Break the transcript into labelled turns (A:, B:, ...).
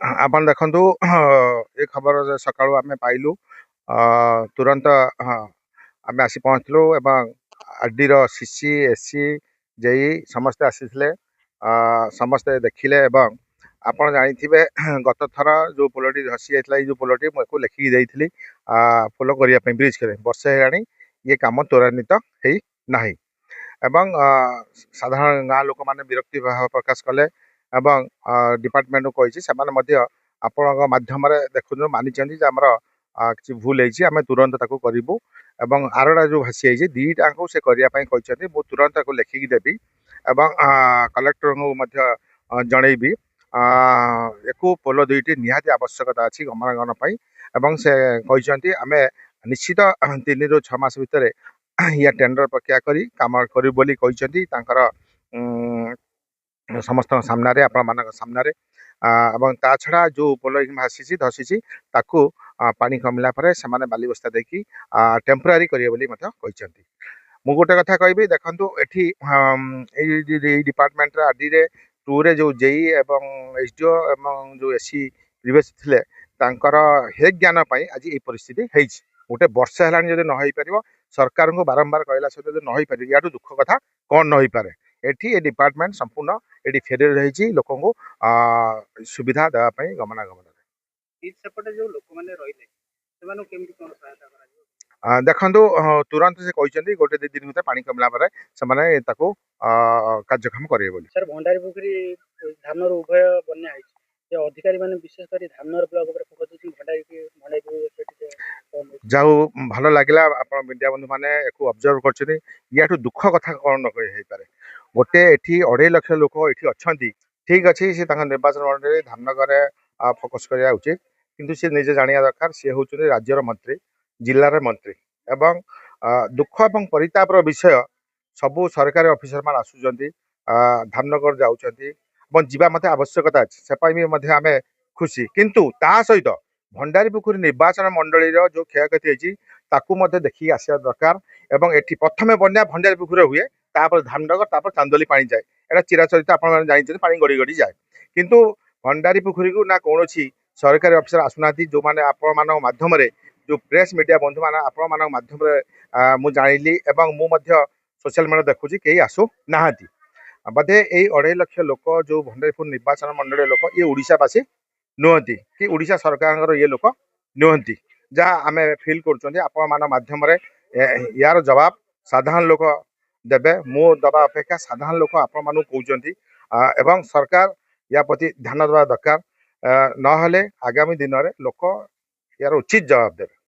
A: आपण देखନ୍ତୁ ଏ ଖବର ସକାଳୁ ଆମେ ପାଇଲୁ ତୁରନ୍ତ ଆମେ ଆସି ପହଞ୍ଚିଲୁ ଏବଂ ଆର୍ଡିର ସିସି ଏସି ଜେଇ ସମସ୍ତେ ଆସିଥିଲେ ସମସ୍ତେ ଦେଖିଲେ ଏବଂ ଆପଣ ଜାଣିଥିବେ ଗତ ଥର ଯେଉଁ ପୋଲଟି ଧସି ଯାଇଥିଲା ଏଇ ଯେଉଁ ପୋଲଟି ମୁଁ ୟାକୁ ଲେଖିକି ଦେଇଥିଲି ପୋଲ କରିବା ପାଇଁ ବ୍ରିଜ୍ କରିବା ପାଇଁ ବର୍ଷେ ହେଲାଣି ଇଏ କାମ ତ୍ୱରାନ୍ୱିତ ହେଇ ନାହିଁ ଏବଂ ସାଧାରଣ ଗାଁ ଲୋକମାନେ ବିରକ୍ତି ଭାବ ପ୍ରକାଶ କଲେ ଏବଂ डिपार्टमेंट को कही आपण मध्यम देखु मानी आमर किसी भूल होती आम तुरंत करूँ एवं आरड़ा जो भासी जाइए दीटा को से करने मुझे तुरंत लेखिकी देवी एवं कलेक्टर को जनईबी एक पोल दुईटी निहाती आवश्यकता अच्छी गमनागमन एवं से कहते आम निश्चित 3 ରୁ 6 मास भितर या टेंडर प्रक्रिया करी काम करू बोली कहते समस्त सामने आपण मान सामने एवं ता छड़ा जो पोल भासी धसी ताकू पानी कमिला से बाली बस्ता देखी टेम्परारी करेंगे बोली मु गोटे कथा कहि देखु ये डिपार्टमेंट आदि रे 2 रे जो जेई एवं एसडीओ एवं जो एसी प्रिवेश थिले तांकर हे ज्ञान पाई आज ये परिस्थिति हेछि गोटे वर्ष हेलानी जदि न होई परिबो सरकार को बारंबार कहला सहित न होई परिबो याटू दुख कथा कौन न होई पारे एठी ए डिपार्टमेंट संपूर्ण एटी फेरी रही लोक को सुविधा देवाई गमनागमन देखु तुरंत से कहते गोटे 2 दिन भर पानी कमला से कार्यक्रम करेंगे बोली
B: सर भंडारी पोखरी धामनर उभय बन्या अधिकारी माने विशेष कर धामनर ब्लॉक ऊपर फोकस होची भंडारी
A: जाऊ भल लगे आप मीडिया बंधु मैंने ऑब्जर्व कर दुख कथा कौन न पारे गोटे एठी 2.5 लाख लोक ये अच्छा ठीक अच्छे सी निर्वाचन मंडल धामनगर फोकस करा उचित किंतु सी निजे जाना दरकार सी हूँ राज्यर मंत्री जिलार मंत्री एवं दुख और परितापर विषय सबू सरकारी ऑफिसर मान आसुचंती धामनगर जाऊँच जीवा मत आवश्यकता अच्छे से आम खुशी किंतु ता सहित भंडारी पोखरी निर्वाचन मंडल जो क्षयक्षति होती देखिए आसा दरकार एवं एटी प्रथम बन्या भंडारी पोखरी हुए तापर धामनगर तापर चांदोली पानी जाए एटा चिराचरित आपन जानते पानी गड़ी गड़ी जाए किंतु भंडारी पोखरी को ना कौन सरकारी ऑफिसर आसुना जो मैंने आपण माध्यम जो प्रेस मीडिया बंधु मान आपण माध्यम मु जानिली एवं मु सोशल मीडिया देखुची कहीं आसु ना बोधे यही 2.5 लाख लोक जो भंडारीपुर निर्वाचन मंडल लोक ये ओडिशावासी नुहति कि ओडिशा सरकार ये लोक नुहति जहाँ आम फिल करध्यम यार जवाब साधारण लोक देवे मो दबा अपेक्षा साधारण लोक आपण मानू कहते एवं सरकार या प्रति ध्यान देवा दरकार ना आगामी दिन में लोक यार उचित जवाब देवे।